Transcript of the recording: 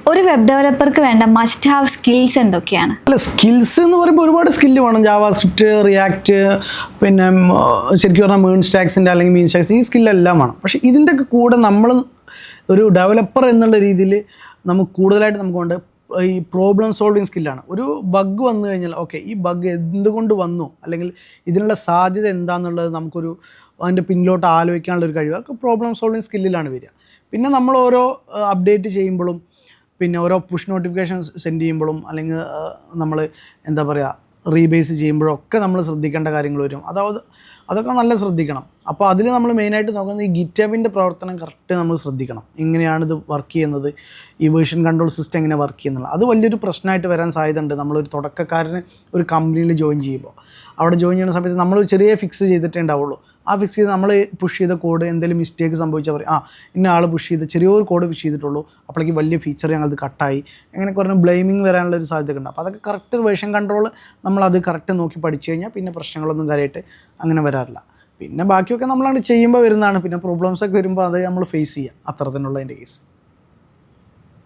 ഒരു വെബ് ഡെവലപ്പർക്ക് വേണ്ട must have skills എന്തൊക്കെയാണ്? അല്ല, സ്കിൽസ് എന്ന് പറയുമ്പോൾ ഒരുപാട് സ്കില്ല് വേണം. ജാവാ സ്ക്രിപ്റ്റ്, റിയാക്റ്റ്, പിന്നെ ശരിക്കും പറഞ്ഞാൽ മേൺ സ്റ്റാക്സിൻ്റെ അല്ലെങ്കിൽ മീൻ സ്റ്റാക്സ്, ഈ സ്കില്ലെല്ലാം വേണം. പക്ഷേ ഇതിൻ്റെയൊക്കെ കൂടെ നമ്മൾ ഒരു ഡെവലപ്പർ എന്നുള്ള രീതിയിൽ നമുക്ക് കൂടുതലായിട്ട് നമുക്ക് കൊണ്ട് ഈ പ്രോബ്ലം സോൾവിങ് സ്കില്ലാണ്. ഒരു ബഗ് വന്നു കഴിഞ്ഞാൽ ഓക്കെ, ഈ ബഗ് എന്തുകൊണ്ട് വന്നു, അല്ലെങ്കിൽ ഇതിനുള്ള സാധ്യത എന്താണെന്നുള്ളത് നമുക്കൊരു അതിൻ്റെ പിന്നിലോട്ട് ആലോചിക്കാനുള്ളൊരു കഴിവ്, ഒക്കെ പ്രോബ്ലം സോൾവിങ് സ്കില്ലിലാണ് വരിക. പിന്നെ നമ്മൾ ഓരോ അപ്ഡേറ്റ് ചെയ്യുമ്പോഴും, പിന്നെ ഓരോ പുഷ് നോട്ടിഫിക്കേഷൻ സെൻഡ് ചെയ്യുമ്പോഴും, അല്ലെങ്കിൽ നമ്മൾ എന്താ പറയുക റീബേസ് ചെയ്യുമ്പോഴൊക്കെ നമ്മൾ ശ്രദ്ധിക്കേണ്ട കാര്യങ്ങൾ വരും. അതൊക്കെ നല്ല ശ്രദ്ധിക്കണം. അപ്പോൾ അതിൽ നമ്മൾ മെയിനായിട്ട് നോക്കുന്നത് ഈ ഗിറ്റബിൻ്റെ പ്രവർത്തനം കറക്റ്റ് നമ്മൾ ശ്രദ്ധിക്കണം. എങ്ങനെയാണിത് വർക്ക് ചെയ്യുന്നത്, ഈ വേർഷൻ കൺട്രോൾ സിസ്റ്റം എങ്ങനെ വർക്ക് ചെയ്യുന്നത്, അത് വലിയൊരു പ്രശ്നമായിട്ട് വരാൻ സാധ്യതയുണ്ട്. നമ്മളൊരു തുടക്കക്കാരന് ഒരു കമ്പനിയിൽ ജോയിൻ ചെയ്യുമ്പോൾ, അവിടെ ജോയിൻ ചെയ്യുന്ന സമയത്ത് നമ്മൾ ചെറിയ ഫിക്സ് ചെയ്തിട്ടേ ഉണ്ടാവുള്ളൂ. ആ ഫിക്സ് ചെയ്ത് നമ്മൾ പുഷ് ചെയ്ത കോഡ് എന്തെങ്കിലും മിസ്റ്റേക്ക് സംഭവിച്ചാൽ പറയും, ഇന്ന ആൾ പുഷ് ചെയ്ത് ചെറിയൊരു കോഡ് പുഷ് ചെയ്തിട്ടുള്ളൂ, അപ്പോഴേക്ക് വലിയ ഫീച്ചർ ഞങ്ങളത് കട്ടായി, അങ്ങനെ കുറേ ബ്ലെയിമിങ് വരാനുള്ള ഒരു സാധ്യത ഉണ്ട്. അപ്പോൾ അതൊക്കെ കറക്റ്റ് വേർഷൻ കൺട്രോൾ നമ്മളത് കറക്റ്റ് നോക്കി പഠിച്ചു കഴിഞ്ഞാൽ പിന്നെ പ്രശ്നങ്ങളൊന്നും കാര്യമായിട്ട് അങ്ങനെ വരാറില്ല. പിന്നെ ബാക്കിയൊക്കെ നമ്മളാണ് ചെയ്യുമ്പോൾ വരുന്നതാണ്. പിന്നെ പ്രോബ്ലംസൊക്കെ വരുമ്പോൾ അത് നമ്മൾ ഫേസ് ചെയ്യുക, അത്തരത്തിനുള്ളതിൻ്റെ കേസ്.